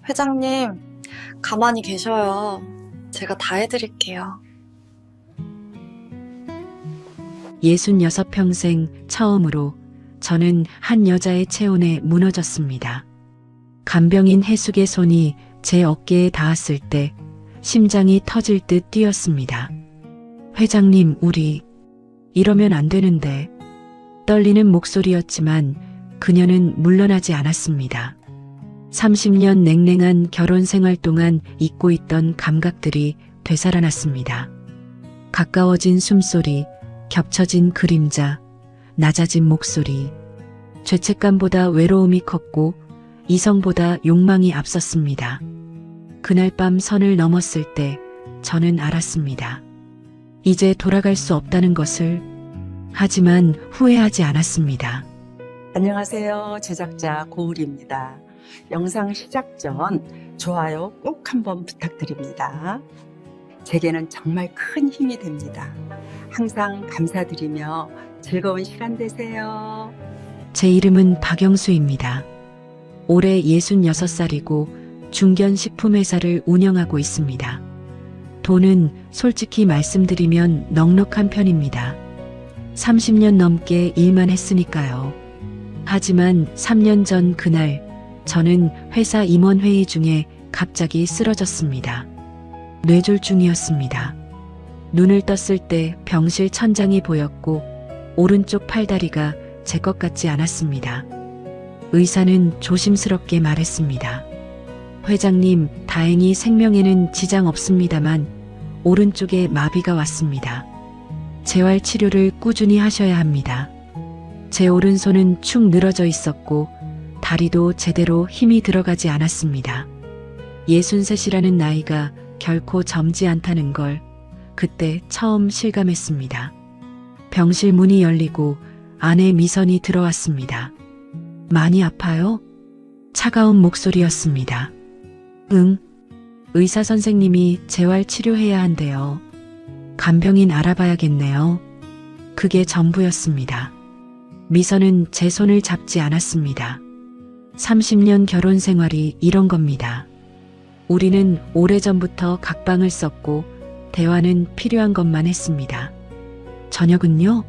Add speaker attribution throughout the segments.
Speaker 1: 회장님, 가만히 계셔요. 제가 다 해드릴게요.
Speaker 2: 66평생 처음으로 저는 한 여자의 체온에 무너졌습니다. 간병인 해숙의 손이 제 어깨에 닿았을 때 심장이 터질 듯 뛰었습니다. 회장님, 우리 이러면 안 되는데. 떨리는 목소리였지만 그녀는 물러나지 않았습니다. 30년 냉랭한 결혼 생활 동안 잊고 있던 감각들이 되살아났습니다. 가까워진 숨소리, 겹쳐진 그림자, 낮아진 목소리. 죄책감보다 외로움이 컸고 이성보다 욕망이 앞섰습니다. 그날 밤 선을 넘었을 때 저는 알았습니다. 이제 돌아갈 수 없다는 것을. 하지만 후회하지 않았습니다.
Speaker 3: 안녕하세요. 제작자 고울입니다. 영상 시작 전 좋아요 꼭 한번 부탁드립니다. 제게는 정말 큰 힘이 됩니다. 항상 감사드리며 즐거운 시간 되세요.
Speaker 2: 제 이름은 박영수입니다. 올해 66살이고 중견식품회사를 운영하고 있습니다. 돈은 솔직히 말씀드리면 넉넉한 편입니다. 30년 넘게 일만 했으니까요. 하지만 3년 전 그날 저는 회사 임원회의 중에 갑자기 쓰러졌습니다. 뇌졸중이었습니다. 눈을 떴을 때 병실 천장이 보였고 오른쪽 팔다리가 제 것 같지 않았습니다. 의사는 조심스럽게 말했습니다. 회장님, 다행히 생명에는 지장 없습니다만 오른쪽에 마비가 왔습니다. 재활 치료를 꾸준히 하셔야 합니다. 제 오른손은 축 늘어져 있었고 다리도 제대로 힘이 들어가지 않았습니다. 63이라는 나이가 결코 젊지 않다는 걸 그때 처음 실감했습니다. 병실 문이 열리고 안에 미선이 들어왔습니다. 많이 아파요? 차가운 목소리였습니다. 응. 의사 선생님이 재활 치료해야 한대요. 간병인 알아봐야겠네요. 그게 전부였습니다. 미선은 제 손을 잡지 않았습니다. 30년 결혼 생활이 이런 겁니다. 우리는 오래전부터 각방을 썼고 대화는 필요한 것만 했습니다. 저녁은요?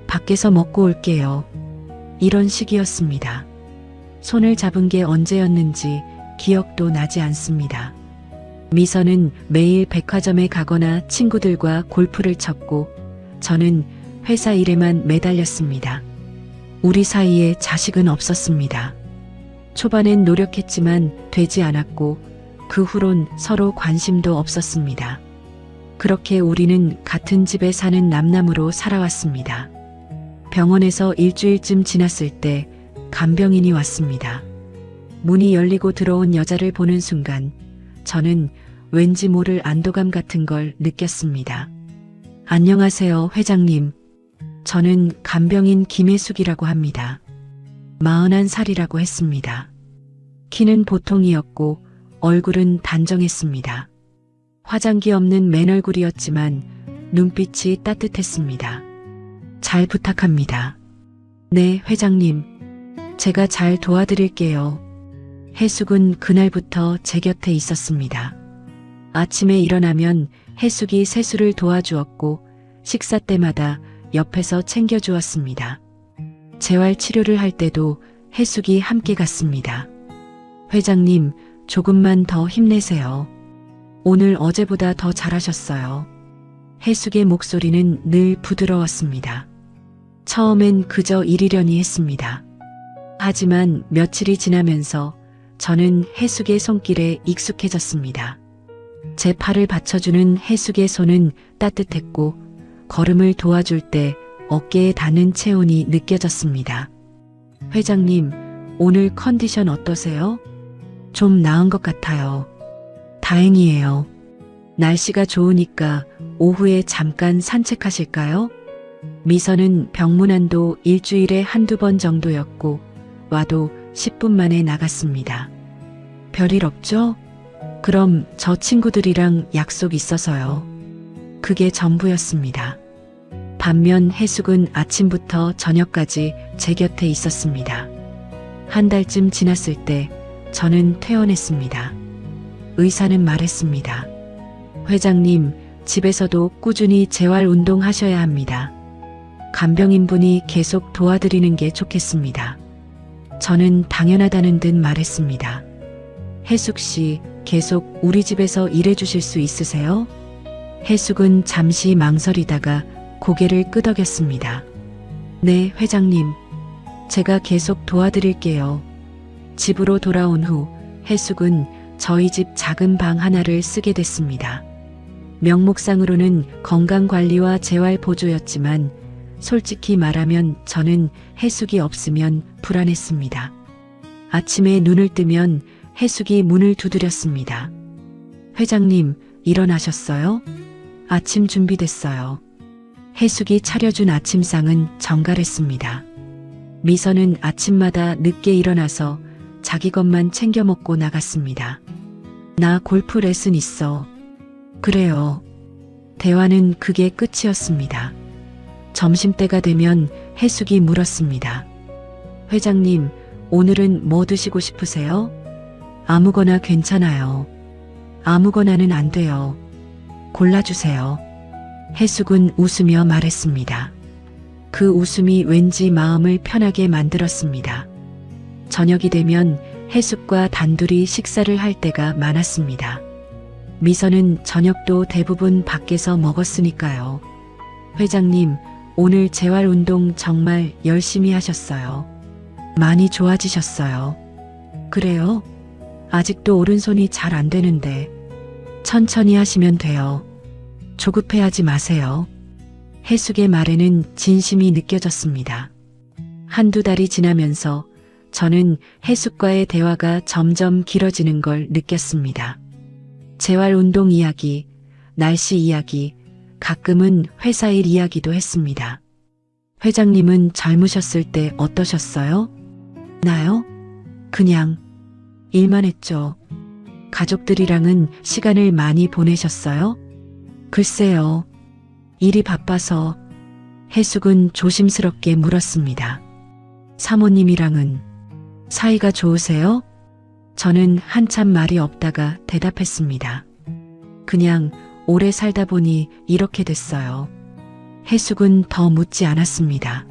Speaker 2: 밖에서 먹고 올게요. 이런 식이었습니다. 손을 잡은 게 언제였는지 기억도 나지 않습니다. 미선은 매일 백화점에 가거나 친구들과 골프를 쳤고 저는 회사 일에만 매달렸습니다. 우리 사이에 자식은 없었습니다. 초반엔 노력했지만 되지 않았고 그 후론 서로 관심도 없었습니다. 그렇게 우리는 같은 집에 사는 남남으로 살아왔습니다. 병원에서 일주일쯤 지났을 때 간병인이 왔습니다. 문이 열리고 들어온 여자를 보는 순간 저는 왠지 모를 안도감 같은 걸 느꼈습니다. 안녕하세요, 회장님. 저는 간병인 김혜숙이라고 합니다. 41살이라고 했습니다. 키는 보통이었고 얼굴은 단정했습니다. 화장기 없는 맨얼굴이었지만 눈빛이 따뜻했습니다. 잘 부탁합니다. 네, 회장님. 제가 잘 도와드릴게요. 혜숙은 그날부터 제 곁에 있었습니다. 아침에 일어나면 혜숙이 세수를 도와주었고 식사 때마다 옆에서 챙겨주었습니다. 재활 치료를 할 때도 혜숙이 함께 갔습니다. 회장님, 조금만 더 힘내세요. 오늘 어제보다 더 잘하셨어요. 혜숙의 목소리는 늘 부드러웠습니다. 처음엔 그저 일이려니 했습니다. 하지만 며칠이 지나면서 저는 혜숙의 손길에 익숙해졌습니다. 제 팔을 받쳐주는 혜숙의 손은 따뜻했고 걸음을 도와줄 때 어깨에 닿는 체온이 느껴졌습니다. 회장님, 오늘 컨디션 어떠세요? 좀 나은 것 같아요. 다행이에요. 날씨가 좋으니까 오후에 잠깐 산책하실까요? 미선은 병문안도 일주일에 한두 번 정도였고 와도 10분 만에 나갔습니다. 별일 없죠? 그럼 저 친구들이랑 약속 있어서요. 그게 전부였습니다. 반면 혜숙은 아침부터 저녁까지 제 곁에 있었습니다. 한 달쯤 지났을 때 저는 퇴원했습니다. 의사는 말했습니다. 회장님, 집에서도 꾸준히 재활 운동 하셔야 합니다. 간병인분이 계속 도와드리는 게 좋겠습니다. 저는 당연하다는 듯 말했습니다. 혜숙 씨, 계속 우리 집에서 일해 주실 수 있으세요? 혜숙은 잠시 망설이다가 고개를 끄덕였습니다. 네, 회장님. 제가 계속 도와드릴게요. 집으로 돌아온 후 혜숙은 저희 집 작은 방 하나를 쓰게 됐습니다. 명목상으로는 건강관리와 재활보조였지만 솔직히 말하면 저는 혜숙이 없으면 불안했습니다. 아침에 눈을 뜨면 혜숙이 문을 두드렸습니다. 회장님, 일어나셨어요? 아침 준비됐어요. 혜숙이 차려준 아침상은 정갈했습니다. 미선은 아침마다 늦게 일어나서 자기 것만 챙겨 먹고 나갔습니다. 나 골프 레슨 있어. 그래요. 대화는 그게 끝이었습니다. 점심때가 되면 혜숙이 물었습니다. 회장님, 오늘은 뭐 드시고 싶으세요? 아무거나 괜찮아요. 아무거나는 안 돼요. 골라주세요. 혜숙은 웃으며 말했습니다. 그 웃음이 왠지 마음을 편하게 만들었습니다. 저녁이 되면 혜숙과 단둘이 식사를 할 때가 많았습니다. 미선은 저녁도 대부분 밖에서 먹었으니까요. 회장님, 오늘 재활운동 정말 열심히 하셨어요. 많이 좋아지셨어요. 그래요? 아직도 오른손이 잘 안 되는데. 천천히 하시면 돼요. 조급해하지 마세요. 혜숙의 말에는 진심이 느껴졌습니다. 한두 달이 지나면서 저는 혜숙과의 대화가 점점 길어지는 걸 느꼈습니다. 재활운동 이야기, 날씨 이야기, 가끔은 회사 일 이야기도 했습니다. 회장님은 젊으셨을 때 어떠셨어요? 나요? 그냥 일만 했죠. 가족들이랑은 시간을 많이 보내셨어요? 글쎄요. 일이 바빠서. 혜숙은 조심스럽게 물었습니다. 사모님이랑은 사이가 좋으세요? 저는 한참 말이 없다가 대답했습니다. 그냥 오래 살다 보니 이렇게 됐어요. 혜숙은 더 묻지 않았습니다.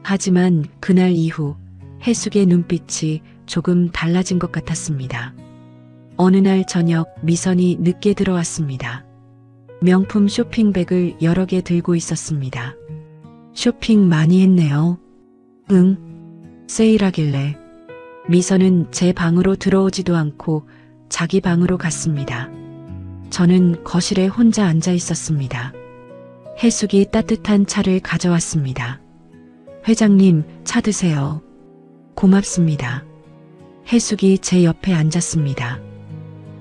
Speaker 2: 하지만 그날 이후 혜숙의 눈빛이 조금 달라진 것 같았습니다. 어느 날 저녁 미선이 늦게 들어왔습니다. 명품 쇼핑백을 여러 개 들고 있었습니다. 쇼핑 많이 했네요. 응, 세일하길래. 미선은 제 방으로 들어오지도 않고 자기 방으로 갔습니다. 저는 거실에 혼자 앉아 있었습니다. 혜숙이 따뜻한 차를 가져왔습니다. 회장님, 차 드세요. 고맙습니다. 혜숙이 제 옆에 앉았습니다.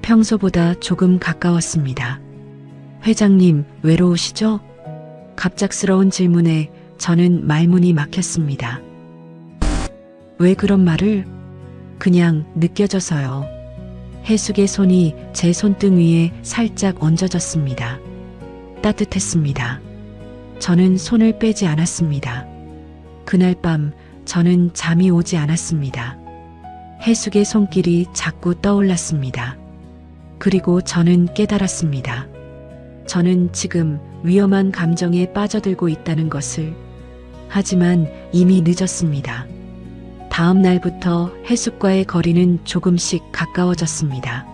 Speaker 2: 평소보다 조금 가까웠습니다. 회장님, 외로우시죠? 갑작스러운 질문에 저는 말문이 막혔습니다. 왜 그런 말을? 그냥 느껴져서요. 혜숙의 손이 제 손등 위에 살짝 얹어졌습니다. 따뜻했습니다. 저는 손을 빼지 않았습니다. 그날 밤 저는 잠이 오지 않았습니다. 혜숙의 손길이 자꾸 떠올랐습니다. 그리고 저는 깨달았습니다. 저는 지금 위험한 감정에 빠져들고 있다는 것을. 하지만 이미 늦었습니다. 다음 날부터 혜숙과의 거리는 조금씩 가까워졌습니다.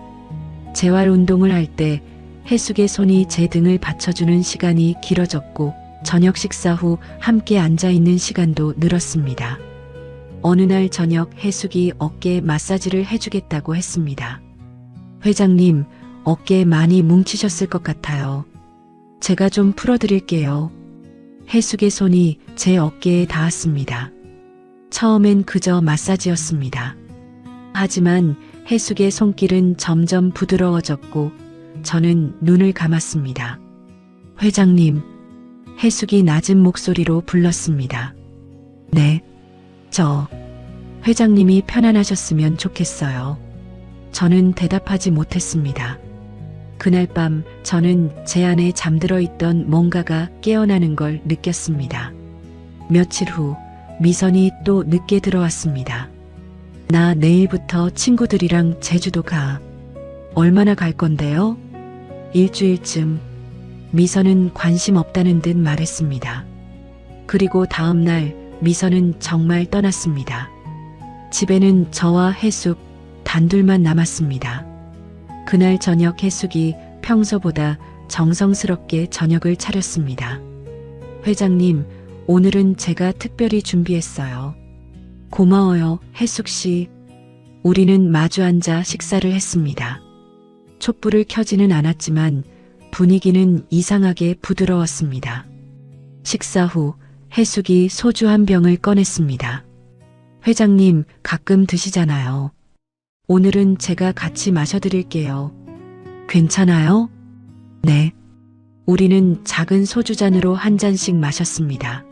Speaker 2: 재활운동을 할 때 혜숙의 손이 제 등을 받쳐주는 시간이 길어졌고 저녁 식사 후 함께 앉아있는 시간도 늘었습니다. 어느 날 저녁 혜숙이 어깨 마사지를 해주겠다고 했습니다. 회장님, 어깨 많이 뭉치셨을 것 같아요. 제가 좀 풀어드릴게요. 혜숙의 손이 제 어깨에 닿았습니다. 처음엔 그저 마사지였습니다. 하지만 혜숙의 손길은 점점 부드러워졌고 저는 눈을 감았습니다. 회장님, 혜숙이 낮은 목소리로 불렀습니다. 네, 저 회장님이 편안하셨으면 좋겠어요. 저는 대답하지 못했습니다. 그날 밤 저는 제 안에 잠들어 있던 뭔가가 깨어나는 걸 느꼈습니다. 며칠 후 미선이 또 늦게 들어왔습니다. 나 내일부터 친구들이랑 제주도 가. 얼마나 갈 건데요? 일주일쯤. 미선은 관심 없다는 듯 말했습니다. 그리고 다음 날 미선은 정말 떠났습니다. 집에는 저와 혜숙 단둘만 남았습니다. 그날 저녁 혜숙이 평소보다 정성스럽게 저녁을 차렸습니다. 회장님, 오늘은 제가 특별히 준비했어요. 고마워요, 혜숙 씨. 우리는 마주 앉아 식사를 했습니다. 촛불을 켜지는 않았지만 분위기는 이상하게 부드러웠습니다. 식사 후 혜숙이 소주 한 병을 꺼냈습니다. 회장님, 가끔 드시잖아요. 오늘은 제가 같이 마셔드릴게요. 괜찮아요? 네. 우리는 작은 소주잔으로 한 잔씩 마셨습니다.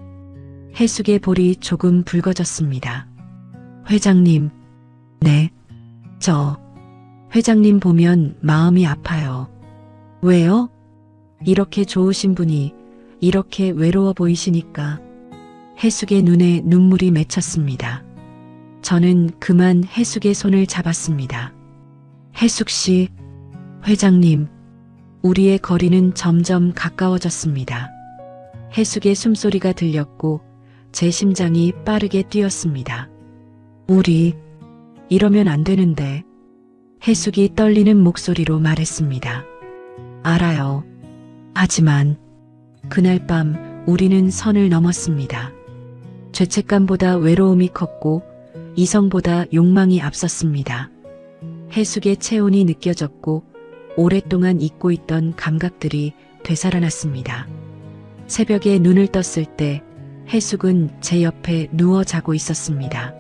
Speaker 2: 혜숙의 볼이 조금 붉어졌습니다. 회장님. 네. 회장님 보면 마음이 아파요. 왜요? 이렇게 좋으신 분이 이렇게 외로워 보이시니까. 혜숙의 눈에 눈물이 맺혔습니다. 저는 그만 혜숙의 손을 잡았습니다. 혜숙 씨, 회장님, 우리의 거리는 점점 가까워졌습니다. 혜숙의 숨소리가 들렸고 제 심장이 빠르게 뛰었습니다. 우리 이러면 안 되는데. 혜숙이 떨리는 목소리로 말했습니다. 알아요. 하지만 그날 밤 우리는 선을 넘었습니다. 죄책감보다 외로움이 컸고 이성보다 욕망이 앞섰습니다. 혜숙의 체온이 느껴졌고 오랫동안 잊고 있던 감각들이 되살아났습니다. 새벽에 눈을 떴을 때 혜숙은 제 옆에 누워 자고 있었습니다.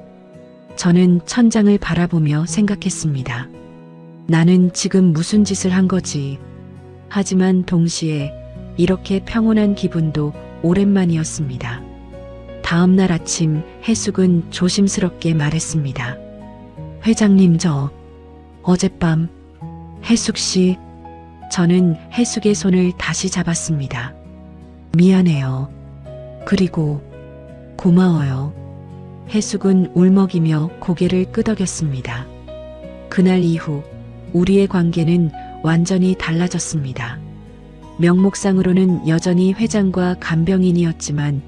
Speaker 2: 저는 천장을 바라보며 생각했습니다. 나는 지금 무슨 짓을 한 거지? 하지만 동시에 이렇게 평온한 기분도 오랜만이었습니다. 다음 날 아침 혜숙은 조심스럽게 말했습니다. 회장님, 어젯밤. 혜숙 씨. 저는 혜숙의 손을 다시 잡았습니다. 미안해요. 그리고 고마워요. 혜숙은 울먹이며 고개를 끄덕였습니다. 그날 이후 우리의 관계는 완전히 달라졌습니다. 명목상으로는 여전히 회장과 간병인이었지만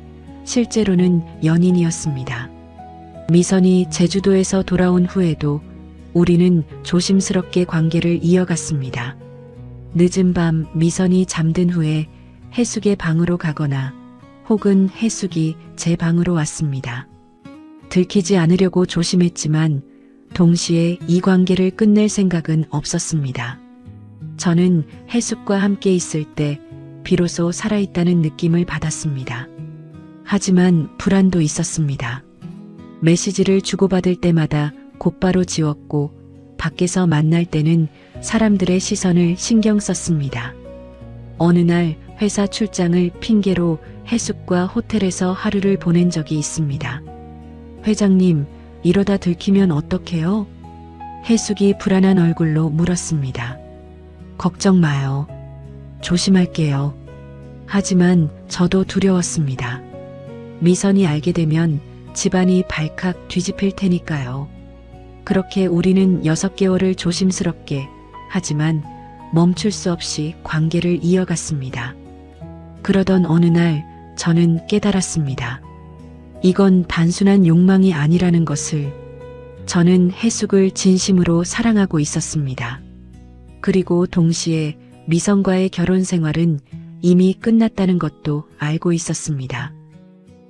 Speaker 2: 실제로는 연인이었습니다. 미선이 제주도에서 돌아온 후에도 우리는 조심스럽게 관계를 이어갔습니다. 늦은 밤 미선이 잠든 후에 혜숙의 방으로 가거나 혹은 혜숙이 제 방으로 왔습니다. 들키지 않으려고 조심했지만 동시에 이 관계를 끝낼 생각은 없었습니다. 저는 혜숙과 함께 있을 때 비로소 살아있다는 느낌을 받았습니다. 하지만 불안도 있었습니다. 메시지를 주고받을 때마다 곧바로 지웠고 밖에서 만날 때는 사람들의 시선을 신경 썼습니다. 어느 날 회사 출장을 핑계로 혜숙과 호텔에서 하루를 보낸 적이 있습니다. 회장님, 이러다 들키면 어떡해요? 혜숙이 불안한 얼굴로 물었습니다. 걱정 마요. 조심할게요. 하지만 저도 두려웠습니다. 미선이 알게 되면 집안이 발칵 뒤집힐 테니까요. 그렇게 우리는 6개월을 조심스럽게 하지만 멈출 수 없이 관계를 이어갔습니다. 그러던 어느 날 저는 깨달았습니다. 이건 단순한 욕망이 아니라는 것을. 저는 혜숙을 진심으로 사랑하고 있었습니다. 그리고 동시에 미선과의 결혼 생활은 이미 끝났다는 것도 알고 있었습니다.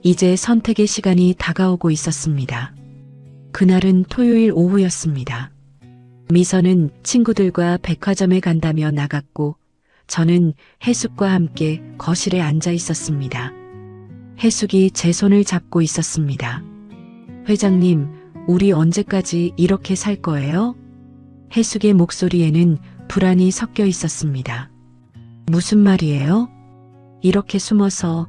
Speaker 2: 이제 선택의 시간이 다가오고 있었습니다. 그날은 토요일 오후였습니다. 미선은 친구들과 백화점에 간다며 나갔고 저는 혜숙과 함께 거실에 앉아 있었습니다. 혜숙이 제 손을 잡고 있었습니다. 회장님, 우리 언제까지 이렇게 살 거예요? 혜숙의 목소리에는 불안이 섞여 있었습니다. 무슨 말이에요? 이렇게 숨어서.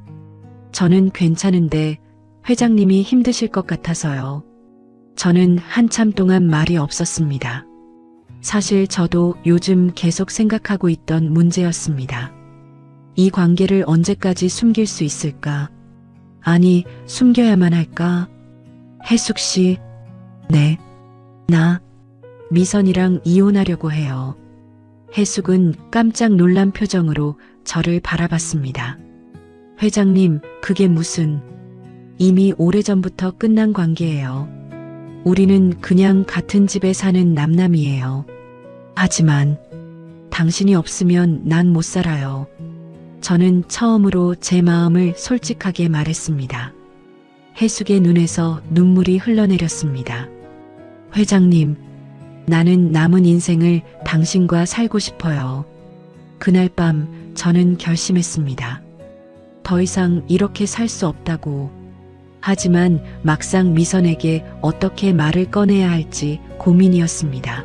Speaker 2: 저는 괜찮은데 회장님이 힘드실 것 같아서요. 저는 한참 동안 말이 없었습니다. 사실 저도 요즘 계속 생각하고 있던 문제였습니다. 이 관계를 언제까지 숨길 수 있을까? 아니, 숨겨야만 할까? 혜숙 씨. 네. 나 미선이랑 이혼하려고 해요. 해숙은 깜짝 놀란 표정으로 저를 바라봤습니다. 회장님, 그게 무슨... 이미 오래전부터 끝난 관계예요. 우리는 그냥 같은 집에 사는 남남이에요. 하지만 당신이 없으면 난 못 살아요. 저는 처음으로 제 마음을 솔직하게 말했습니다. 해숙의 눈에서 눈물이 흘러내렸습니다. 회장님, 나는 남은 인생을 당신과 살고 싶어요. 그날 밤 저는 결심했습니다. 더 이상 이렇게 살 수 없다고. 하지만 막상 미선에게 어떻게 말을 꺼내야 할지 고민이었습니다.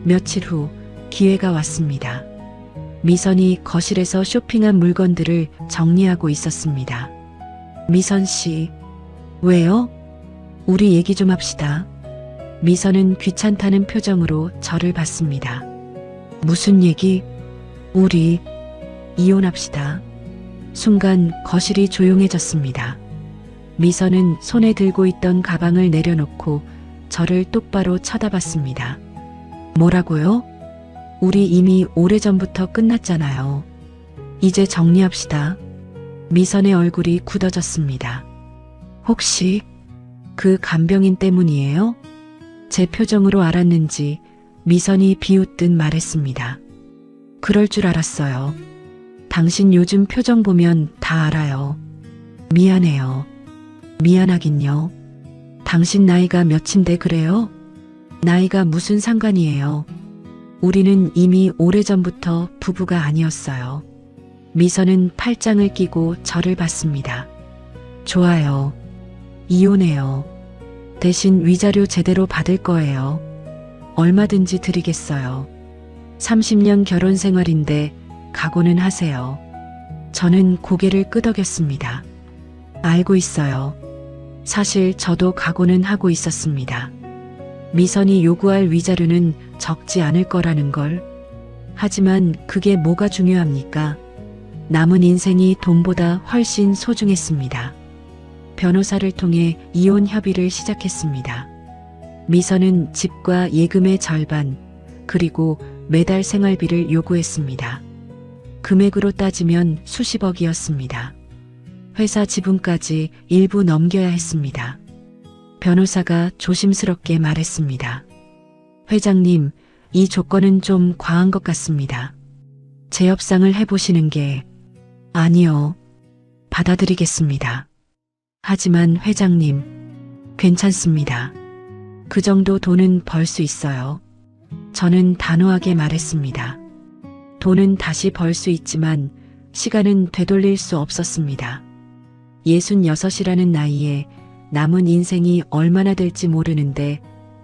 Speaker 2: 며칠 후 기회가 왔습니다. 미선이 거실에서 쇼핑한 물건들을 정리하고 있었습니다. 미선 씨, 왜요? 우리 얘기 좀 합시다. 미선은 귀찮다는 표정으로 저를 봤습니다. 무슨 얘기? 우리 이혼합시다. 순간 거실이 조용해졌습니다. 미선은 손에 들고 있던 가방을 내려놓고 저를 똑바로 쳐다봤습니다. 뭐라고요? 우리 이미 오래전부터 끝났잖아요. 이제 정리합시다. 미선의 얼굴이 굳어졌습니다. 혹시 그 간병인 때문이에요? 제 표정으로 알았는지 미선이 비웃듯 말했습니다. 그럴 줄 알았어요. 당신 요즘 표정 보면 다 알아요. 미안해요. 미안하긴요. 당신 나이가 몇인데 그래요? 나이가 무슨 상관이에요. 우리는 이미 오래전부터 부부가 아니었어요. 미선은 팔짱을 끼고 저를 봤습니다. 좋아요. 이혼해요. 대신 위자료 제대로 받을 거예요. 얼마든지 드리겠어요. 30년 결혼 생활인데 각오는 하세요. 저는 고개를 끄덕였습니다. 알고 있어요. 사실 저도 각오는 하고 있었습니다. 미선이 요구할 위자료는 적지 않을 거라는 걸. 하지만 그게 뭐가 중요합니까? 남은 인생이 돈보다 훨씬 소중했습니다. 변호사를 통해 이혼 협의를 시작했습니다. 미선은 집과 예금의 절반, 그리고 매달 생활비를 요구했습니다. 금액으로 따지면 수십억이었습니다. 회사 지분까지 일부 넘겨야 했습니다. 변호사가 조심스럽게 말했습니다. 회장님, 이 조건은 좀 과한 것 같습니다. 재협상을 해보시는 게... 아니요. 받아들이겠습니다. 하지만 회장님, 괜찮습니다. 그 정도 돈은 벌 수 있어요. 저는 단호하게 말했습니다. 돈은 다시 벌 수 있지만 시간은 되돌릴 수 없었습니다. 66이라는 나이에 남은 인생이 얼마나 될지 모르는데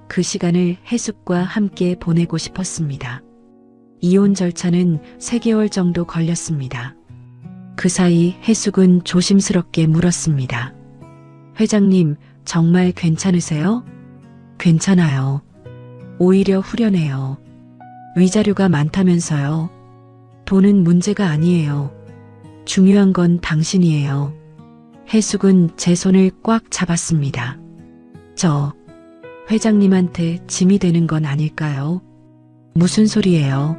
Speaker 2: 그 시간을 해숙과 함께 보내고 싶었습니다. 이혼 절차는 3개월 정도 걸렸습니다. 그 사이 해숙은 조심스럽게 물었습니다. 회장님, 정말 괜찮으세요? 괜찮아요. 오히려 후련해요. 위자료가 많다면서요. 돈은 문제가 아니에요. 중요한 건 당신이에요. 해숙은 제 손을 꽉 잡았습니다. 저 회장님한테 짐이 되는 건 아닐까요? 무슨 소리예요?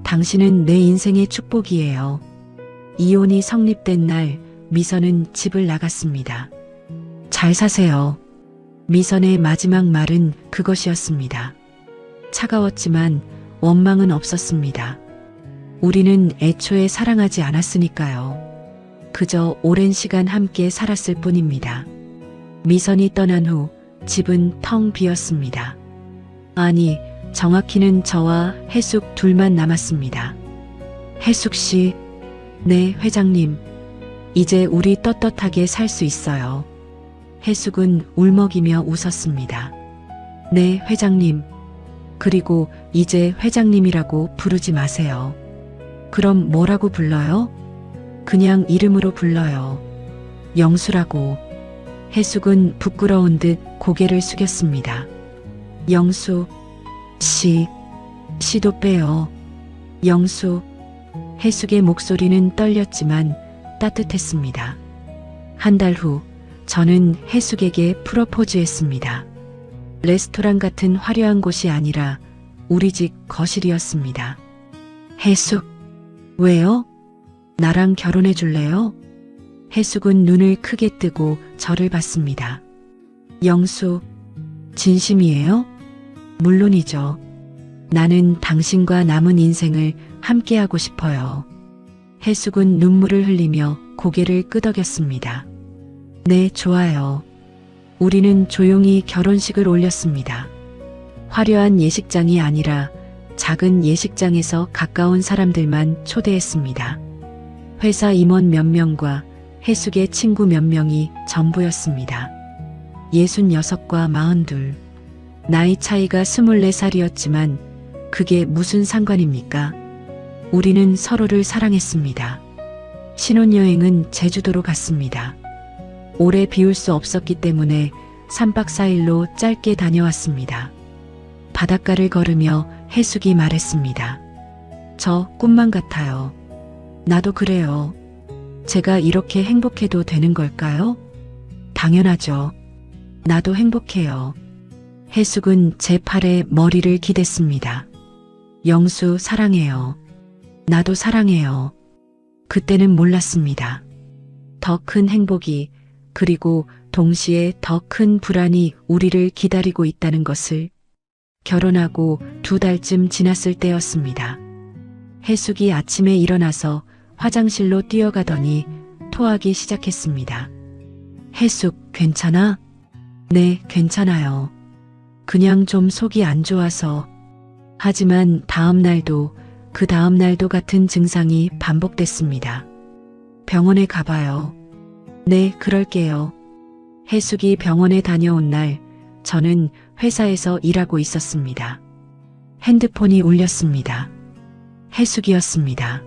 Speaker 2: 당신은 내 인생의 축복이에요. 이혼이 성립된 날 미선은 집을 나갔습니다. 잘 사세요. 미선의 마지막 말은 그것이었습니다. 차가웠지만 원망은 없었습니다. 우리는 애초에 사랑하지 않았으니까요. 그저 오랜 시간 함께 살았을 뿐입니다. 미선이 떠난 후 집은 텅 비었습니다. 아니, 정확히는 저와 해숙 둘만 남았습니다. 해숙 씨, 네, 회장님. 이제 우리 떳떳하게 살 수 있어요. 해숙은 울먹이며 웃었습니다. 네, 회장님. 그리고 이제 회장님이라고 부르지 마세요. 그럼 뭐라고 불러요? 그냥 이름으로 불러요. 영수라고. 해숙은 부끄러운 듯 고개를 숙였습니다. 영수, 씨도 빼요. 영수. 해숙의 목소리는 떨렸지만 따뜻했습니다. 한 달 후 저는 해숙에게 프로포즈했습니다. 레스토랑 같은 화려한 곳이 아니라 우리 집 거실이었습니다. 해숙, 왜요? 나랑 결혼해 줄래요? 해숙은 눈을 크게 뜨고 저를 봤습니다. 영수, 진심이에요? 물론이죠. 나는 당신과 남은 인생을 함께하고 싶어요. 해숙은 눈물을 흘리며 고개를 끄덕였습니다. 네, 좋아요. 우리는 조용히 결혼식을 올렸습니다. 화려한 예식장이 아니라 작은 예식장에서 가까운 사람들만 초대했습니다. 회사 임원 몇 명과 해숙의 친구 몇 명이 전부였습니다. 66과 42. 나이 차이가 24살이었지만 그게 무슨 상관입니까? 우리는 서로를 사랑했습니다. 신혼여행은 제주도로 갔습니다. 오래 비울 수 없었기 때문에 3박 4일로 짧게 다녀왔습니다. 바닷가를 걸으며 해숙이 말했습니다. 저 꿈만 같아요. 나도 그래요. 제가 이렇게 행복해도 되는 걸까요? 당연하죠. 나도 행복해요. 해숙은 제 팔에 머리를 기댔습니다. 영수 사랑해요. 나도 사랑해요. 그때는 몰랐습니다. 더 큰 행복이 그리고 동시에 더 큰 불안이 우리를 기다리고 있다는 것을. 결혼하고 2달쯤 지났을 때였습니다. 해숙이 아침에 일어나서 화장실로 뛰어가더니 토하기 시작했습니다. 해숙, 괜찮아? 네, 괜찮아요. 그냥 좀 속이 안 좋아서. 하지만 다음 날도 그 다음 날도 같은 증상이 반복됐습니다. 병원에 가봐요. 네, 그럴게요. 해숙이 병원에 다녀온 날 저는 회사에서 일하고 있었습니다. 핸드폰이 울렸습니다. 해숙이었습니다.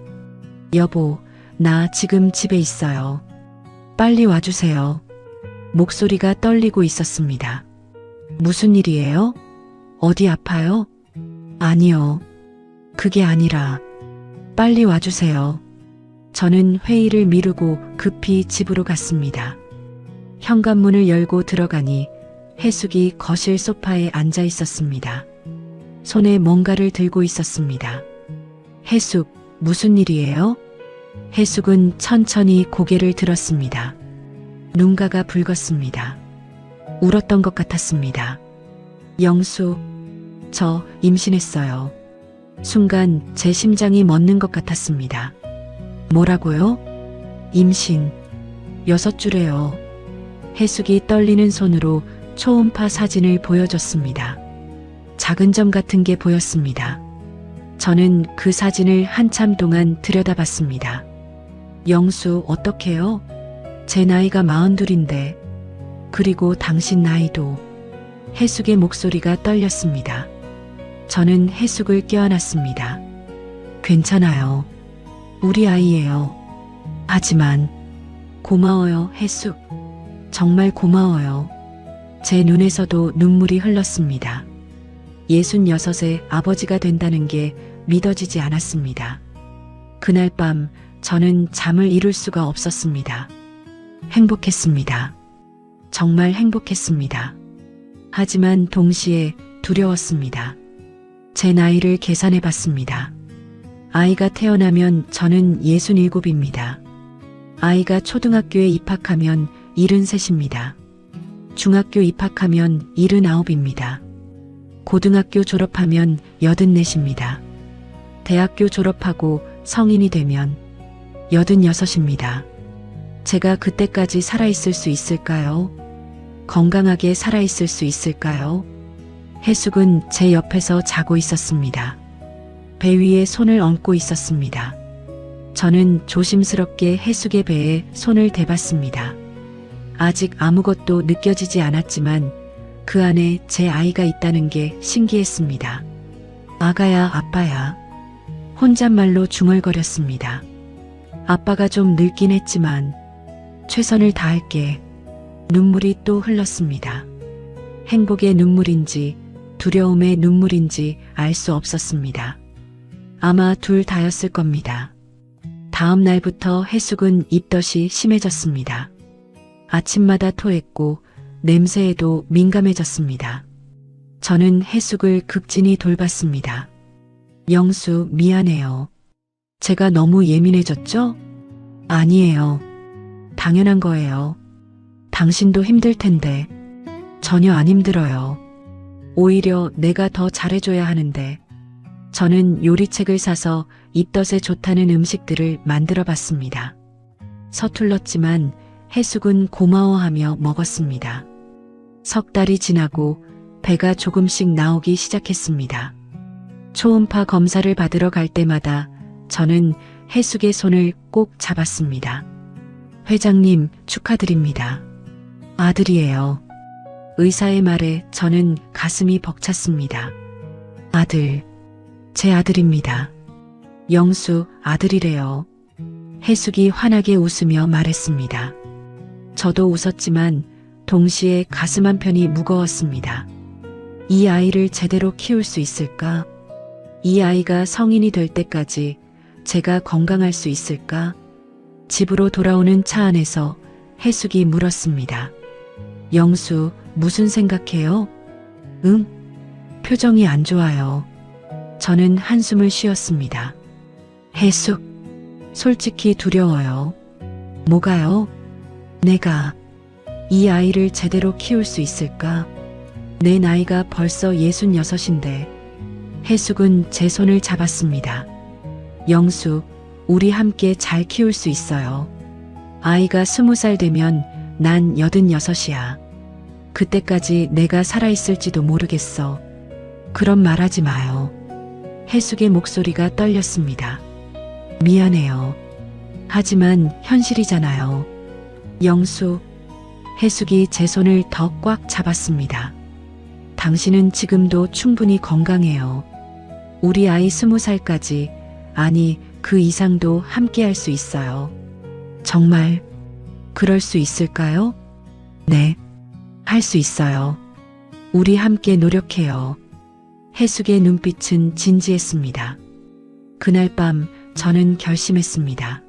Speaker 2: 여보, 나 지금 집에 있어요. 빨리 와주세요. 목소리가 떨리고 있었습니다. 무슨 일이에요? 어디 아파요? 아니요. 그게 아니라 빨리 와주세요. 저는 회의를 미루고 급히 집으로 갔습니다. 현관문을 열고 들어가니 해숙이 거실 소파에 앉아 있었습니다. 손에 뭔가를 들고 있었습니다. 해숙, 무슨 일이에요? 해숙은 천천히 고개를 들었습니다. 눈가가 붉었습니다. 울었던 것 같았습니다. 영수, 저 임신했어요. 순간 제 심장이 멎는 것 같았습니다. 뭐라고요? 임신. 6주래요. 해숙이 떨리는 손으로 초음파 사진을 보여줬습니다. 작은 점 같은 게 보였습니다. 저는 그 사진을 한참 동안 들여다봤습니다. 영수, 어떡해요? 제 나이가 42인데. 그리고 당신 나이도. 해숙의 목소리가 떨렸습니다. 저는 해숙을 껴안았습니다. 괜찮아요. 우리 아이예요. 하지만 고마워요, 해숙. 정말 고마워요. 제 눈에서도 눈물이 흘렀습니다. 66에 아버지가 된다는 게 믿어지지 않았습니다. 그날 밤 저는 잠을 이룰 수가 없었습니다. 행복했습니다. 정말 행복했습니다. 하지만 동시에 두려웠습니다. 제 나이를 계산해 봤습니다. 아이가 태어나면 저는 67입니다. 아이가 초등학교에 입학하면 73입니다. 중학교 입학하면 79입니다. 고등학교 졸업하면 84입니다. 대학교 졸업하고 성인이 되면 86입니다. 제가 그때까지 살아있을 수 있을까요? 건강하게 살아있을 수 있을까요? 해숙은 제 옆에서 자고 있었습니다. 배 위에 손을 얹고 있었습니다. 저는 조심스럽게 해숙의 배에 손을 대봤습니다. 아직 아무것도 느껴지지 않았지만 그 안에 제 아이가 있다는 게 신기했습니다. 아가야, 아빠야. 혼잣말로 중얼거렸습니다. 아빠가 좀 늙긴 했지만 최선을 다할게. 눈물이 또 흘렀습니다. 행복의 눈물인지 두려움의 눈물인지 알 수 없었습니다. 아마 둘 다였을 겁니다. 다음 날부터 해숙은 입덧이 심해졌습니다. 아침마다 토했고 냄새에도 민감해졌습니다. 저는 해숙을 극진히 돌봤습니다. 영수, 미안해요. 제가 너무 예민해졌죠? 아니에요. 당연한 거예요. 당신도 힘들 텐데. 전혀 안 힘들어요. 오히려 내가 더 잘해줘야 하는데. 저는 요리책을 사서 입덧에 좋다는 음식들을 만들어 봤습니다. 서툴렀지만 해숙은 고마워하며 먹었습니다. 석 달이 지나고 배가 조금씩 나오기 시작했습니다. 초음파 검사를 받으러 갈 때마다 저는 해숙의 손을 꼭 잡았습니다. 회장님, 축하드립니다. 아들이에요. 의사의 말에 저는 가슴이 벅찼습니다. 아들, 제 아들입니다. 영수, 아들이래요. 해숙이 환하게 웃으며 말했습니다. 저도 웃었지만 동시에 가슴 한편이 무거웠습니다. 이 아이를 제대로 키울 수 있을까? 이 아이가 성인이 될 때까지 제가 건강할 수 있을까? 집으로 돌아오는 차 안에서 해숙이 물었습니다. 영수, 무슨 생각해요? 응? 표정이 안 좋아요. 저는 한숨을 쉬었습니다. 해숙, 솔직히 두려워요. 뭐가요? 내가 이 아이를 제대로 키울 수 있을까? 내 나이가 벌써 66인데. 해숙은 제 손을 잡았습니다. 영수, 우리 함께 잘 키울 수 있어요. 아이가 20살 되면 난 86이야. 그때까지 내가 살아있을지도 모르겠어. 그런 말 하지 마요. 해숙의 목소리가 떨렸습니다. 미안해요. 하지만 현실이잖아요. 영수, 해숙이 제 손을 더 꽉 잡았습니다. 당신은 지금도 충분히 건강해요. 우리 아이 20살까지, 아니 그 이상도 함께 할 수 있어요. 정말 그럴 수 있을까요? 네, 할 수 있어요. 우리 함께 노력해요. 해숙의 눈빛은 진지했습니다. 그날 밤 저는 결심했습니다.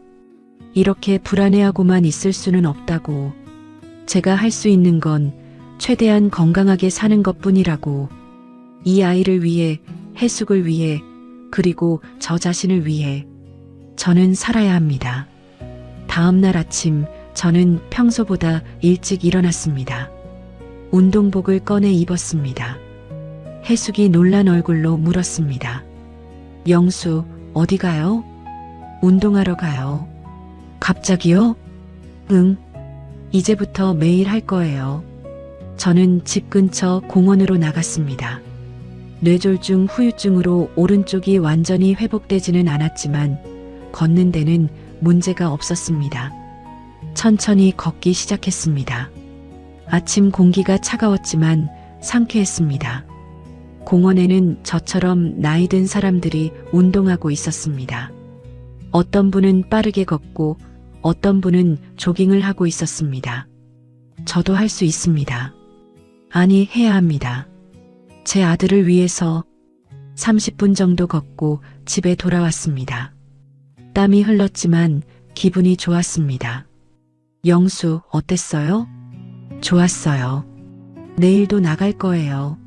Speaker 2: 이렇게 불안해하고만 있을 수는 없다고. 제가 할 수 있는 건 최대한 건강하게 사는 것뿐이라고. 이 아이를 위해, 해숙을 위해, 그리고 저 자신을 위해 저는 살아야 합니다. 다음 날 아침 저는 평소보다 일찍 일어났습니다. 운동복을 꺼내 입었습니다. 해숙이 놀란 얼굴로 물었습니다. 영수, 어디 가요? 운동하러 가요. 갑자기요? 응. 이제부터 매일 할 거예요. 저는 집 근처 공원으로 나갔습니다. 뇌졸중 후유증으로 오른쪽이 완전히 회복되지는 않았지만 걷는 데는 문제가 없었습니다. 천천히 걷기 시작했습니다. 아침 공기가 차가웠지만 상쾌했습니다. 공원에는 저처럼 나이 든 사람들이 운동하고 있었습니다. 어떤 분은 빠르게 걷고 어떤 분은 조깅을 하고 있었습니다. 저도 할 수 있습니다. 아니, 해야 합니다. 제 아들을 위해서 30분 정도 걷고 집에 돌아왔습니다. 땀이 흘렀지만 기분이 좋았습니다. 영수, 어땠어요? 좋았어요. 내일도 나갈 거예요.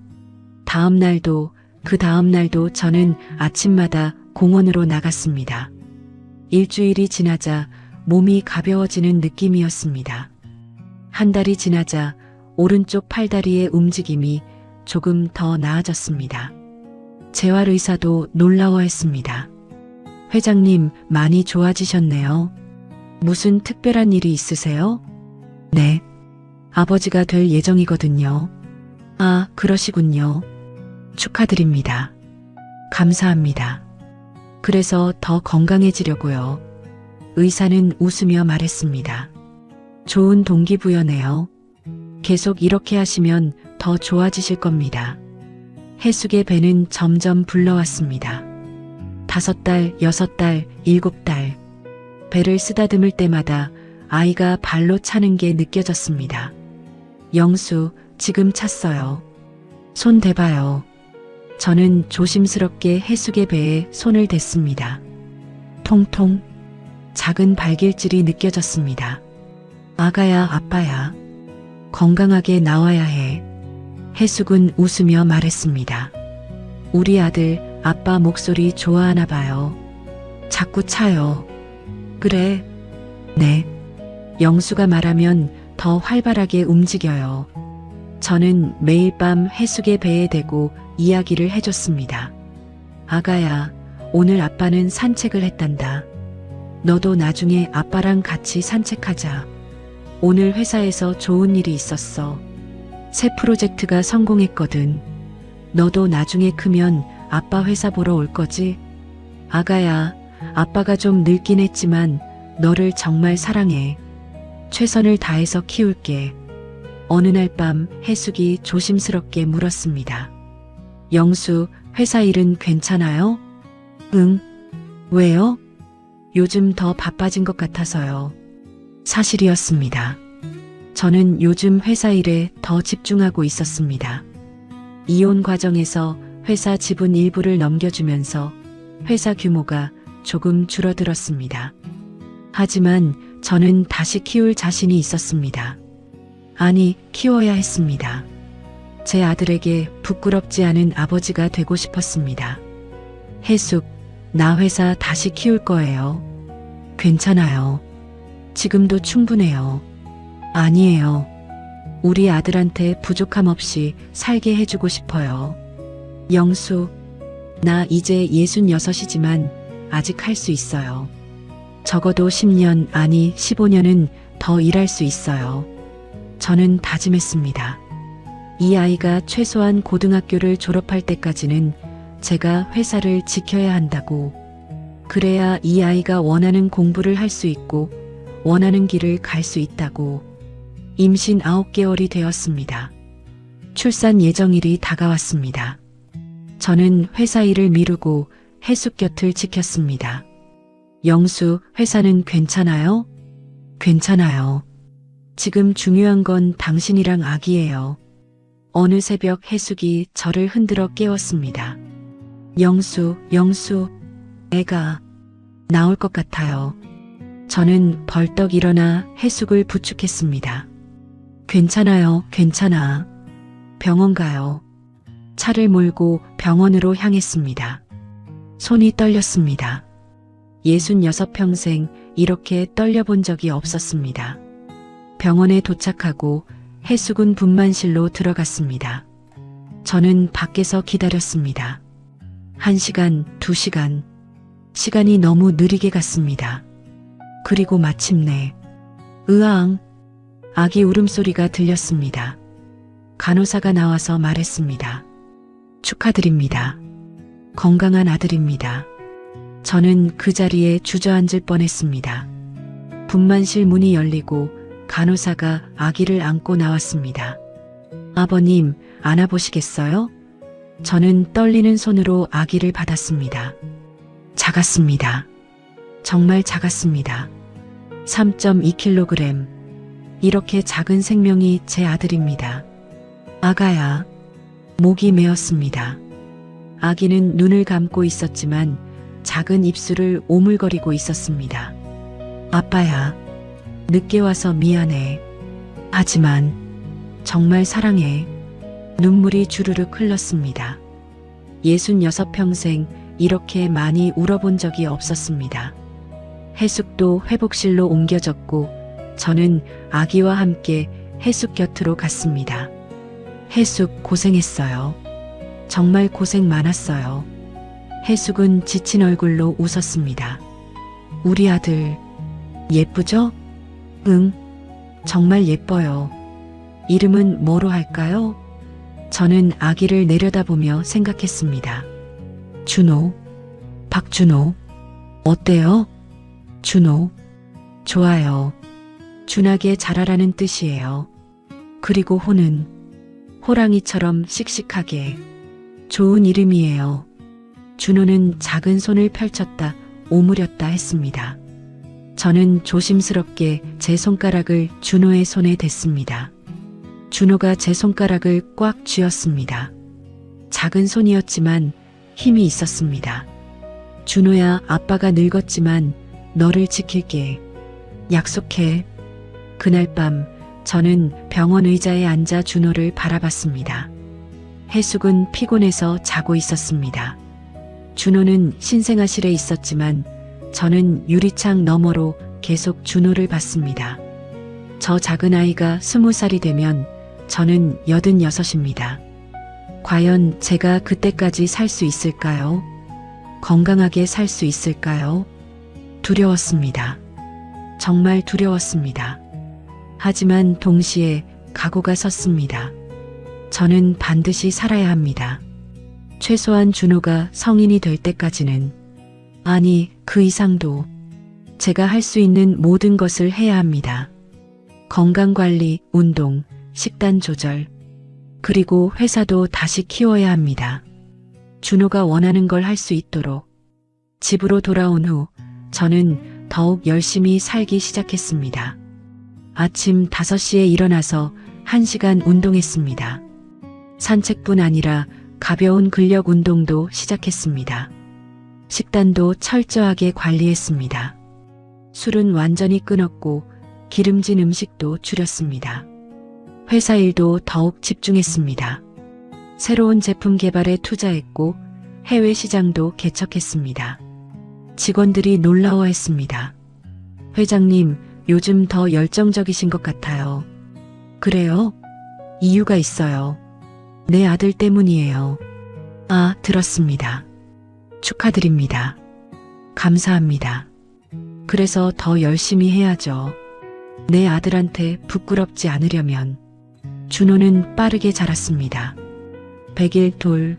Speaker 2: 다음 날도, 그 다음 날도 저는 아침마다 공원으로 나갔습니다. 일주일이 지나자 몸이 가벼워지는 느낌이었습니다. 한 달이 지나자 오른쪽 팔다리의 움직임이 조금 더 나아졌습니다. 재활의사도 놀라워했습니다. 회장님, 많이 좋아지셨네요. 무슨 특별한 일이 있으세요? 네. 아버지가 될 예정이거든요. 아, 그러시군요. 축하드립니다. 감사합니다. 그래서 더 건강해지려고요. 의사는 웃으며 말했습니다. 좋은 동기부여네요. 계속 이렇게 하시면 더 좋아지실 겁니다. 해숙의 배는 점점 불러왔습니다. 5달, 6달, 7달. 배를 쓰다듬을 때마다 아이가 발로 차는 게 느껴졌습니다. 영수, 지금 찼어요. 손 대봐요. 저는 조심스럽게 해숙의 배에 손을 댔습니다. 통통. 작은 발길질이 느껴졌습니다. 아가야, 아빠야. 건강하게 나와야 해. 해숙은 웃으며 말했습니다. 우리 아들 아빠 목소리 좋아하나 봐요. 자꾸 차요. 그래. 네. 영수가 말하면 더 활발하게 움직여요. 저는 매일 밤 해숙의 배에 대고 이야기를 해줬습니다. 아가야, 오늘 아빠는 산책을 했단다. 너도 나중에 아빠랑 같이 산책하자. 오늘 회사에서 좋은 일이 있었어. 새 프로젝트가 성공했거든. 너도 나중에 크면 아빠 회사 보러 올 거지? 아가야, 아빠가 좀 늙긴 했지만 너를 정말 사랑해. 최선을 다해서 키울게. 어느 날 밤 해숙이 조심스럽게 물었습니다. 영수, 회사 일은 괜찮아요? 응. 왜요? 요즘 더 바빠진 것 같아서요. 사실이었습니다. 저는 요즘 회사 일에 더 집중하고 있었습니다. 이혼 과정에서 회사 지분 일부를 넘겨주면서 회사 규모가 조금 줄어들었습니다. 하지만 저는 다시 키울 자신이 있었습니다. 아니, 키워야 했습니다. 제 아들에게 부끄럽지 않은 아버지가 되고 싶었습니다. 해숙, 나 회사 다시 키울 거예요. 괜찮아요. 지금도 충분해요. 아니에요. 우리 아들한테 부족함 없이 살게 해주고 싶어요. 영수, 나 이제 66이지만 아직 할 수 있어요. 적어도 10년, 아니 15년은 더 일할 수 있어요. 저는 다짐했습니다. 이 아이가 최소한 고등학교를 졸업할 때까지는 제가 회사를 지켜야 한다고. 그래야 이 아이가 원하는 공부를 할 수 있고 원하는 길을 갈 수 있다고. 임신 9개월이 되었습니다. 출산 예정일이 다가왔습니다. 저는 회사 일을 미루고 해숙 곁을 지켰습니다. 영수, 회사는 괜찮아요? 괜찮아요. 지금 중요한 건 당신이랑 아기예요. 어느 새벽 해숙이 저를 흔들어 깨웠습니다. 영수, 애가 나올 것 같아요. 저는 벌떡 일어나 해숙을 부축했습니다. 괜찮아요, 괜찮아. 병원 가요. 차를 몰고 병원으로 향했습니다. 손이 떨렸습니다. 66평생 이렇게 떨려본 적이 없었습니다. 병원에 도착하고 해숙은 분만실로 들어갔습니다. 저는 밖에서 기다렸습니다. 1시간, 2시간. 시간이 너무 느리게 갔습니다. 그리고 마침내 으앙, 아기 울음소리가 들렸습니다. 간호사가 나와서 말했습니다. 축하드립니다. 건강한 아들입니다. 저는 그 자리에 주저앉을 뻔했습니다. 분만실 문이 열리고 간호사가 아기를 안고 나왔습니다. 아버님, 안아보시겠어요? 저는 떨리는 손으로 아기를 받았습니다. 작았습니다. 정말 작았습니다. 3.2kg. 이렇게 작은 생명이 제 아들입니다. 아가야. 목이 메었습니다. 아기는 눈을 감고 있었지만 작은 입술을 오물거리고 있었습니다. 아빠야. 늦게 와서 미안해. 하지만 정말 사랑해. 눈물이 주르륵 흘렀습니다. 66평생 이렇게 많이 울어본 적이 없었습니다. 해숙도 회복실로 옮겨졌고 저는 아기와 함께 해숙 곁으로 갔습니다. 해숙 고생했어요. 정말 고생 많았어요. 해숙은 지친 얼굴로 웃었습니다. 우리 아들 예쁘죠? 응, 정말 예뻐요. 이름은 뭐로 할까요? 저는 아기를 내려다보며 생각했습니다. 준호, 박준호. 어때요? 준호. 좋아요. 준하게 자라라는 뜻이에요. 그리고 호는 호랑이처럼 씩씩하게. 좋은 이름이에요. 준호는 작은 손을 펼쳤다 오므렸다 했습니다. 저는 조심스럽게 제 손가락을 준호의 손에 댔습니다. 준호가 제 손가락을 꽉 쥐었습니다. 작은 손이었지만 힘이 있었습니다. 준호야, 아빠가 늙었지만 너를 지킬게. 약속해. 그날 밤 저는 병원 의자에 앉아 준호를 바라봤습니다. 해숙은 피곤해서 자고 있었습니다. 준호는 신생아실에 있었지만 저는 유리창 너머로 계속 준호를 봤습니다. 저 작은 아이가 20살이 되면 저는 86입니다. 과연 제가 그때까지 살 수 있을까요? 건강하게 살 수 있을까요? 두려웠습니다. 정말 두려웠습니다. 하지만 동시에 각오가 섰습니다. 저는 반드시 살아야 합니다. 최소한 준호가 성인이 될 때까지는, 아니, 그 이상도 제가 할 수 있는 모든 것을 해야 합니다. 건강관리, 운동, 식단 조절, 그리고 회사도 다시 키워야 합니다. 준호가 원하는 걸 할 수 있도록. 집으로 돌아온 후 저는 더욱 열심히 살기 시작했습니다. 아침 5시에 일어나서 1시간 운동했습니다. 산책뿐 아니라 가벼운 근력 운동도 시작했습니다. 식단도 철저하게 관리했습니다. 술은 완전히 끊었고 기름진 음식도 줄였습니다. 회사 일도 더욱 집중했습니다. 새로운 제품 개발에 투자했고 해외 시장도 개척했습니다. 직원들이 놀라워했습니다. 회장님, 요즘 더 열정적이신 것 같아요. 그래요? 이유가 있어요. 내 아들 때문이에요. 아, 들었습니다. 축하드립니다. 감사합니다. 그래서 더 열심히 해야죠. 내 아들한테 부끄럽지 않으려면. 준호는 빠르게 자랐습니다. 100일 돌.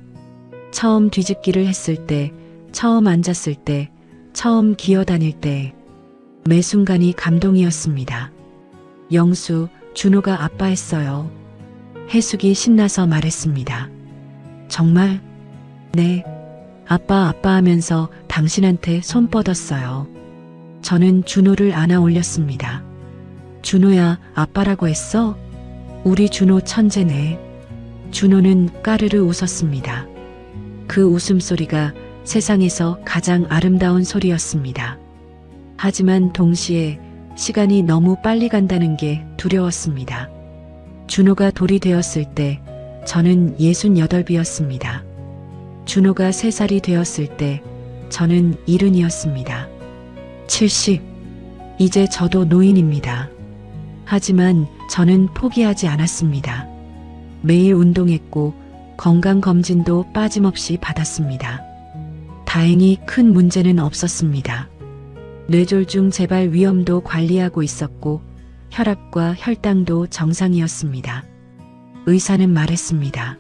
Speaker 2: 처음 뒤집기를 했을 때, 처음 앉았을 때, 처음 기어다닐 때, 매 순간이 감동이었습니다. 영수, 준호가 아빠했어요. 해숙이 신나서 말했습니다. 정말? 네. 아빠 하면서 당신한테 손 뻗었어요. 저는 준호를 안아 올렸습니다. 준호야, 아빠라고 했어? 우리 준호 천재네. 준호는 까르르 웃었습니다. 그 웃음소리가 세상에서 가장 아름다운 소리였습니다. 하지만 동시에 시간이 너무 빨리 간다는 게 두려웠습니다. 준호가 돌이 되었을 때 저는 68이었습니다. 준호가 3살이 되었을 때 저는 70이었습니다. 70. 이제 저도 노인입니다. 하지만 저는 포기하지 않았습니다. 매일 운동했고 건강검진도 빠짐없이 받았습니다. 다행히 큰 문제는 없었습니다. 뇌졸중 재발 위험도 관리하고 있었고 혈압과 혈당도 정상이었습니다. 의사는 말했습니다.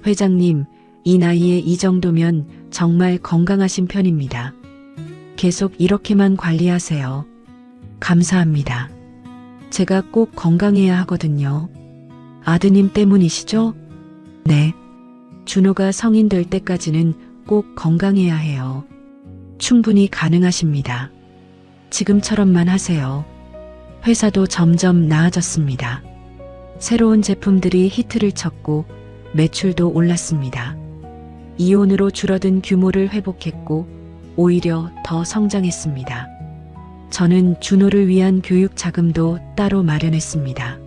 Speaker 2: 회장님, 이 나이에 이 정도면 정말 건강하신 편입니다. 계속 이렇게만 관리하세요. 감사합니다. 제가 꼭 건강해야 하거든요. 아드님 때문이시죠? 네. 준호가 성인 될 때까지는 꼭 건강해야 해요. 충분히 가능하십니다. 지금처럼만 하세요. 회사도 점점 나아졌습니다. 새로운 제품들이 히트를 쳤고 매출도 올랐습니다. 이혼으로 줄어든 규모를 회복했고 오히려 더 성장했습니다. 저는 준호를 위한 교육 자금도 따로 마련했습니다.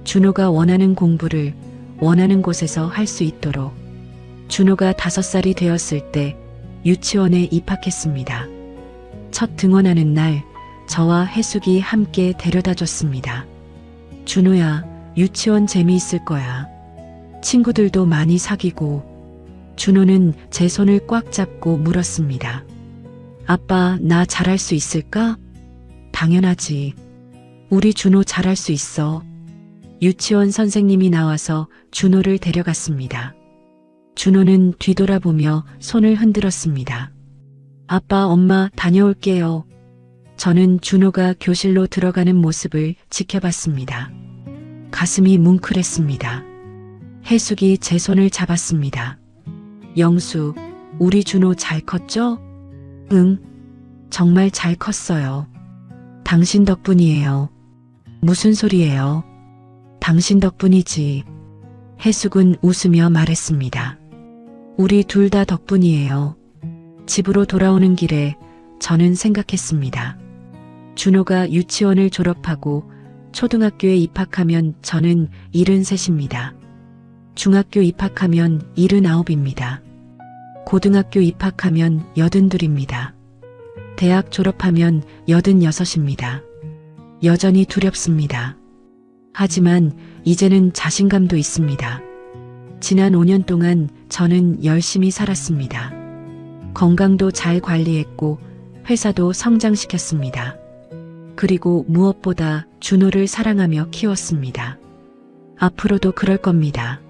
Speaker 2: 준호가 원하는 공부를 원하는 곳에서 할 수 있도록. 준호가 5살이 되었을 때 유치원에 입학했습니다. 첫 등원하는 날 저와 해숙이 함께 데려다 줬습니다. 준호야, 유치원 재미있을 거야. 친구들도 많이 사귀고. 준호는 제 손을 꽉 잡고 물었습니다. 아빠, 나 잘할 수 있을까? 당연하지. 우리 준호 잘할 수 있어. 유치원 선생님이 나와서 준호를 데려갔습니다. 준호는 뒤돌아보며 손을 흔들었습니다. 아빠, 엄마, 다녀올게요. 저는 준호가 교실로 들어가는 모습을 지켜봤습니다. 가슴이 뭉클했습니다. 해숙이 제 손을 잡았습니다. 영수, 우리 준호 잘 컸죠? 응, 정말 잘 컸어요. 당신 덕분이에요. 무슨 소리예요? 당신 덕분이지. 해숙은 웃으며 말했습니다. 우리 둘 다 덕분이에요. 집으로 돌아오는 길에 저는 생각했습니다. 준호가 유치원을 졸업하고 초등학교에 입학하면 저는 73입니다. 중학교 입학하면 79입니다. 고등학교 입학하면 82입니다. 대학 졸업하면 86입니다. 여전히 두렵습니다. 하지만 이제는 자신감도 있습니다. 지난 5년 동안 저는 열심히 살았습니다. 건강도 잘 관리했고 회사도 성장시켰습니다. 그리고 무엇보다 준호를 사랑하며 키웠습니다. 앞으로도 그럴 겁니다.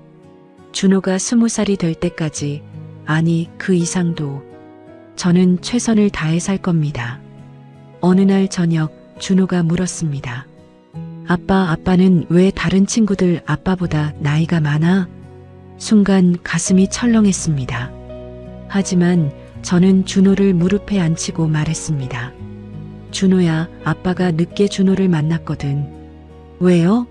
Speaker 2: 준호가 20살이 될 때까지, 아니 그 이상도 저는 최선을 다해 살 겁니다. 어느 날 저녁 준호가 물었습니다. 아빠는 왜 다른 친구들 아빠보다 나이가 많아? 순간 가슴이 철렁했습니다. 하지만 저는 준호를 무릎에 앉히고 말했습니다. 준호야, 아빠가 늦게 준호를 만났거든. 왜요?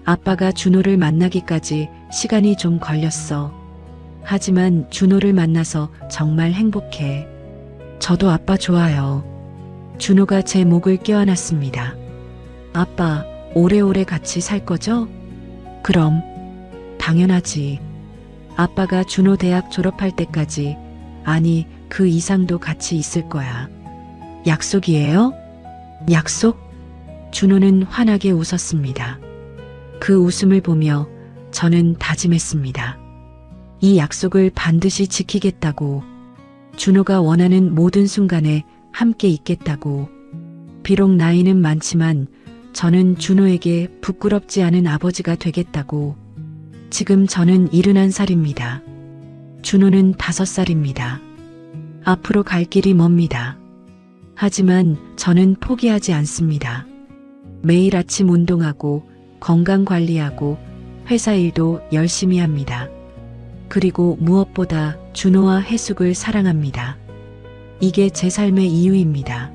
Speaker 2: 아빠가 준호를 만나기까지 시간이 좀 걸렸어. 하지만 준호를 만나서 정말 행복해. 저도 아빠 좋아요. 준호가 제 목을 껴안았습니다. 아빠, 오래오래 같이 살 거죠? 그럼, 당연하지. 아빠가 준호 대학 졸업할 때까지, 아니, 그 이상도 같이 있을 거야. 약속이에요? 약속? 준호는 환하게 웃었습니다. 그 웃음을 보며 저는 다짐했습니다. 이 약속을 반드시 지키겠다고. 준호가 원하는 모든 순간에 함께 있겠다고. 비록 나이는 많지만 저는 준호에게 부끄럽지 않은 아버지가 되겠다고. 지금 저는 71살입니다. 준호는 5살입니다. 앞으로 갈 길이 멉니다. 하지만 저는 포기하지 않습니다. 매일 아침 운동하고 건강 관리하고 회사 일도 열심히 합니다. 그리고 무엇보다 준호와 해숙을 사랑합니다. 이게 제 삶의 이유입니다.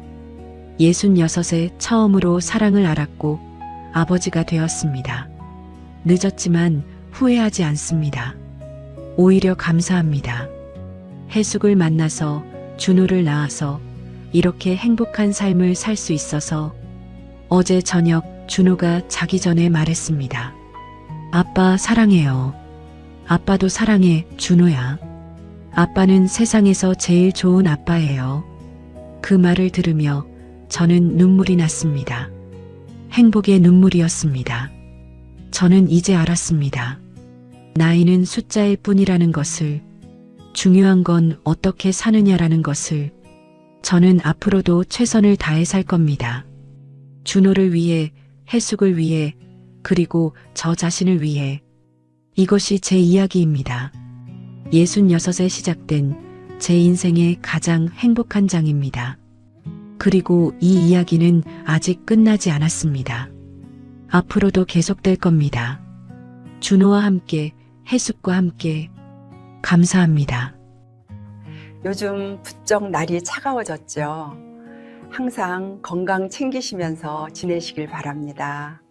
Speaker 2: 66에 처음으로 사랑을 알았고 아버지가 되었습니다. 늦었지만 후회하지 않습니다. 오히려 감사합니다. 해숙을 만나서 준호를 낳아서 이렇게 행복한 삶을 살 수 있어서. 어제 저녁 준호가 자기 전에 말했습니다. 아빠 사랑해요. 아빠도 사랑해, 준호야. 아빠는 세상에서 제일 좋은 아빠예요. 그 말을 들으며 저는 눈물이 났습니다. 행복의 눈물이었습니다. 저는 이제 알았습니다. 나이는 숫자일 뿐이라는 것을, 중요한 건 어떻게 사느냐라는 것을. 저는 앞으로도 최선을 다해 살 겁니다. 준호를 위해, 해숙을 위해, 그리고 저 자신을 위해. 이것이 제 이야기입니다. 66에 시작된 제 인생의 가장 행복한 장입니다. 그리고 이 이야기는 아직 끝나지 않았습니다. 앞으로도 계속될 겁니다. 준호와 함께, 해숙과 함께. 감사합니다.
Speaker 3: 요즘 부쩍 날이 차가워졌죠. 항상 건강 챙기시면서 지내시길 바랍니다.